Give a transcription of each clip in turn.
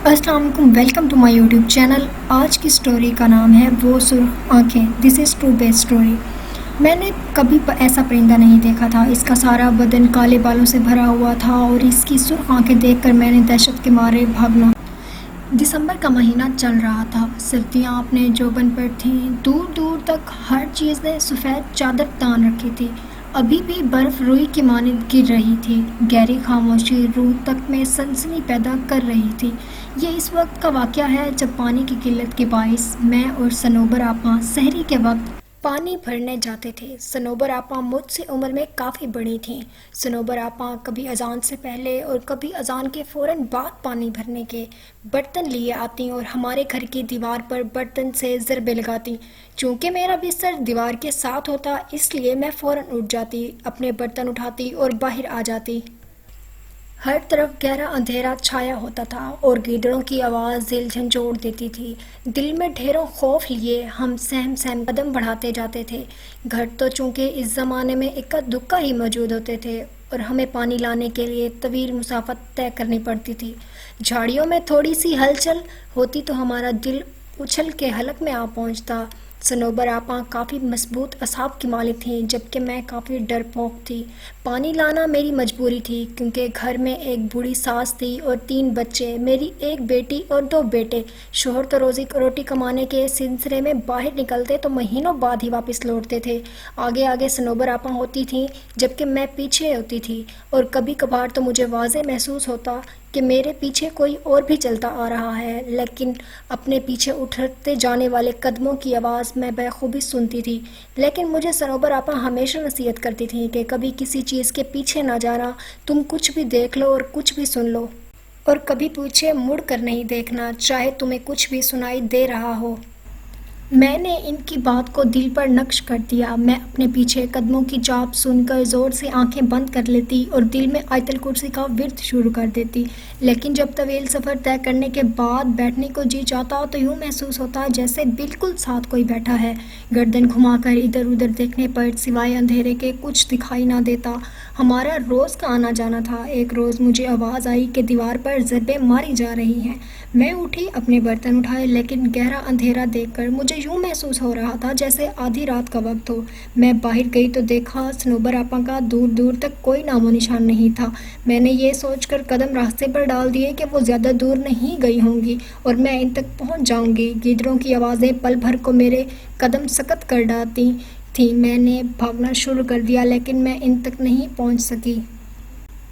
अस्सलाम वालेकुम, welcome to my YouTube channel. आज की स्टोरी का नाम है वो सुर्ख आँखें। This is true based story. मैंने कभी ऐसा परिंदा नहीं देखा था। इसका सारा बदन काले बालों से भरा हुआ था और इसकी सुर्ख आँखें देखकर मैंने दहशत के मारे भागना। दिसंबर का महीना चल रहा था। सर्दियाँ अपने जोबन पर थीं। दूर दूर तक हर चीज़ ने सफ़ेद चादर तान रखी थी। अभी भी बर्फ़ रुई की मानिंद गिर रही थी। गहरी खामोशी रूह तक में सनसनी पैदा कर रही थी। ये इस वक्त का वाक़या है जब पानी की किल्लत के बाइस मैं और सनोबर आपा सहरी के वक्त पानी भरने जाते थे। सनोबर आपा मुझसे उम्र में काफ़ी बड़ी थीं। सनोबर आपा कभी अजान से पहले और कभी अजान के फ़ौरन बाद पानी भरने के बर्तन लिए आती और हमारे घर की दीवार पर बर्तन से ज़रबे लगाती। चूँकि मेरा बिस्तर दीवार के साथ होता इसलिए मैं फ़ौरन उठ जाती, अपने बर्तन उठाती और बाहर आ जाती। हर तरफ गहरा अंधेरा छाया होता था और गीदड़ों की आवाज़ दिल झंझोड़ देती थी। दिल में ढेरों खौफ लिए हम सहम सहम कदम बढ़ाते जाते थे। घर तो चूँकि इस ज़माने में इक्का दुक्का ही मौजूद होते थे और हमें पानी लाने के लिए तवील मुसाफत तय करनी पड़ती थी। झाड़ियों में थोड़ी सी हलचल होती तो हमारा दिल उछल के हलक में आ पहुँचता। सनोबर आपा काफ़ी मजबूत असाब की मालिक थीं, जबकि मैं काफ़ी डरपोक थी। पानी लाना मेरी मजबूरी थी क्योंकि घर में एक बूढ़ी सास थी और 3 बच्चे, मेरी एक बेटी और 2 बेटे। शोहर तो रोटी कमाने के सिलसिले में बाहर निकलते तो महीनों बाद ही वापस लौटते थे। आगे आगे सनोबर आपा होती थीं जबकि मैं पीछे होती थी और कभी कभार तो मुझे वाज़े महसूस होता कि मेरे पीछे कोई और भी चलता आ रहा है, लेकिन अपने पीछे उठते जाने वाले कदमों की आवाज़ मैं बखूबी सुनती थी। लेकिन मुझे सनोबर आपा हमेशा नसीहत करती थी कि कभी किसी चीज़ के पीछे ना जाना, तुम कुछ भी देख लो और कुछ भी सुन लो और कभी पीछे मुड़ कर नहीं देखना, चाहे तुम्हें कुछ भी सुनाई दे रहा हो। मैंने इनकी बात को दिल पर नक्श कर दिया। मैं अपने पीछे कदमों की चाप सुनकर ज़ोर से आंखें बंद कर लेती और दिल में आयतल कुर्सी का विर्द शुरू कर देती। लेकिन जब तवील सफ़र तय करने के बाद बैठने को जी चाहता तो यूँ महसूस होता जैसे बिल्कुल साथ कोई बैठा है। गर्दन घुमाकर इधर उधर देखने पर सिवाय अंधेरे के कुछ दिखाई ना देता। हमारा रोज़ का आना जाना था। एक रोज़ मुझे आवाज़ आई कि दीवार पर ज़रबे मारी जा रही हैं। मैं उठी, अपने बर्तन उठाए, लेकिन गहरा अंधेरा देखकर मुझे यूँ महसूस हो रहा था जैसे आधी रात का वक्त हो। मैं बाहर गई तो देखा सनोबर आपा का दूर दूर तक कोई नामो निशान नहीं था। मैंने ये सोचकर कदम रास्ते पर डाल दिए कि वो ज़्यादा दूर नहीं गई होंगी और मैं इन तक पहुंच जाऊंगी। गीदड़ों की आवाज़ें पल भर को मेरे कदम सख्त कर डालती थी। मैंने भागना शुरू कर दिया लेकिन मैं इन तक नहीं पहुंच सकी।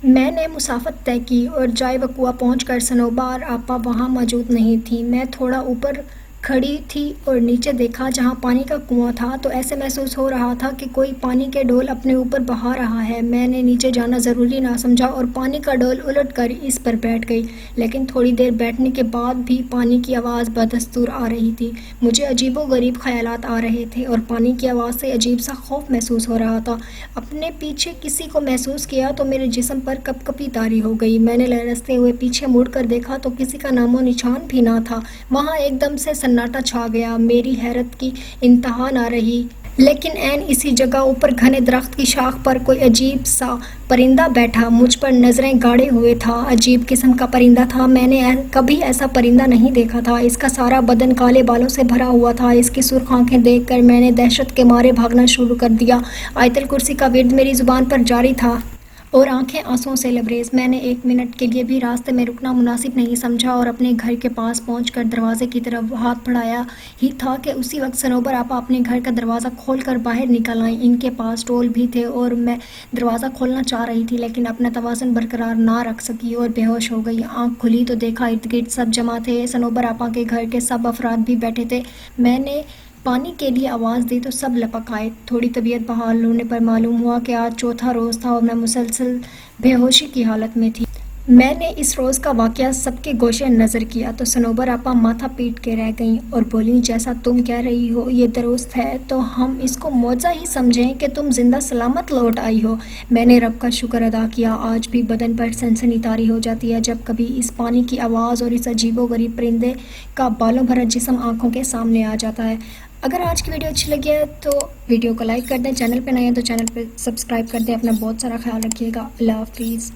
मैंने मुसाफत तय की और जाए वकुआ पहुंचकर सनोबर आपा वहां मौजूद नहीं थी। मैं थोड़ा ऊपर खड़ी थी और नीचे देखा जहां पानी का कुआं था तो ऐसे महसूस हो रहा था कि कोई पानी के डोल अपने ऊपर बहा रहा है। मैंने नीचे जाना ज़रूरी ना समझा और पानी का डोल उलटकर इस पर बैठ गई, लेकिन थोड़ी देर बैठने के बाद भी पानी की आवाज़ बदस्तूर आ रही थी। मुझे अजीबोगरीब ख्यालात आ रहे थे और पानी की आवाज़ से अजीब सा खौफ महसूस हो रहा था। अपने पीछे किसी को महसूस किया तो मेरे जिस्म पर कपकपी तारी हो गई। मैंने लरजते हुए पीछे मुड़कर देखा तो किसी का नामो निशान भी ना था। वहाँ एकदम से सन्नाटा छा गया। मेरी हैरत की इंतहा ना रही, लेकिन ऐन इसी जगह ऊपर घने दरख्त की शाख पर कोई अजीब सा परिंदा बैठा मुझ पर नज़रें गाड़े हुए था। अजीब किस्म का परिंदा था। मैंने कभी ऐसा परिंदा नहीं देखा था। इसका सारा बदन काले बालों से भरा हुआ था। इसकी सुर्ख आंखें देखकर मैंने दहशत के मारे भागना शुरू कर दिया। आयतल कुर्सी का विर्द मेरी ज़ुबान पर जारी था और आंखें आंसुओं से लबरेज। मैंने 1 मिनट के लिए भी रास्ते में रुकना मुनासिब नहीं समझा और अपने घर के पास पहुंचकर दरवाजे की तरफ हाथ बढ़ाया ही था कि उसी वक्त सनोबर आपा अपने घर का दरवाज़ा खोलकर बाहर निकल आई। इनके पास टोल भी थे और मैं दरवाज़ा खोलना चाह रही थी लेकिन अपना तवाज़ुन बरकरार ना रख सकी और बेहोश हो गई। आँख खुली तो देखा इर्द गिर्द सब जमा थे। सनोबर आपा के घर के सब अफराद भी बैठे थे। मैंने पानी के लिए आवाज़ दी तो सब लपक आए। थोड़ी तबीयत बहाल होने पर मालूम हुआ कि आज चौथा रोज़ था और मैं मुसलसल बेहोशी की हालत में थी। मैंने इस रोज़ का वाक़या सबके गोशे नज़र किया तो सनोबर आपा माथा पीट के रह गईं और बोलीं, जैसा तुम कह रही हो ये दुरुस्त है तो हम इसको मौजा ही समझें कि तुम जिंदा सलामत लौट आई हो। मैंने रब का शुक्र अदा किया। आज भी बदन पर सनसनी तारी हो जाती है जब कभी इस पानी की आवाज़ और इस अजीबोगरीब परिंदे का बालों भरा जिस्म आँखों के सामने आ जाता है। अगर आज की वीडियो अच्छी लगी है तो वीडियो को लाइक कर दें, चैनल पे नए हैं तो चैनल पे सब्सक्राइब कर दें। अपना बहुत सारा ख्याल रखिएगा। अल्लाह हाफिज़।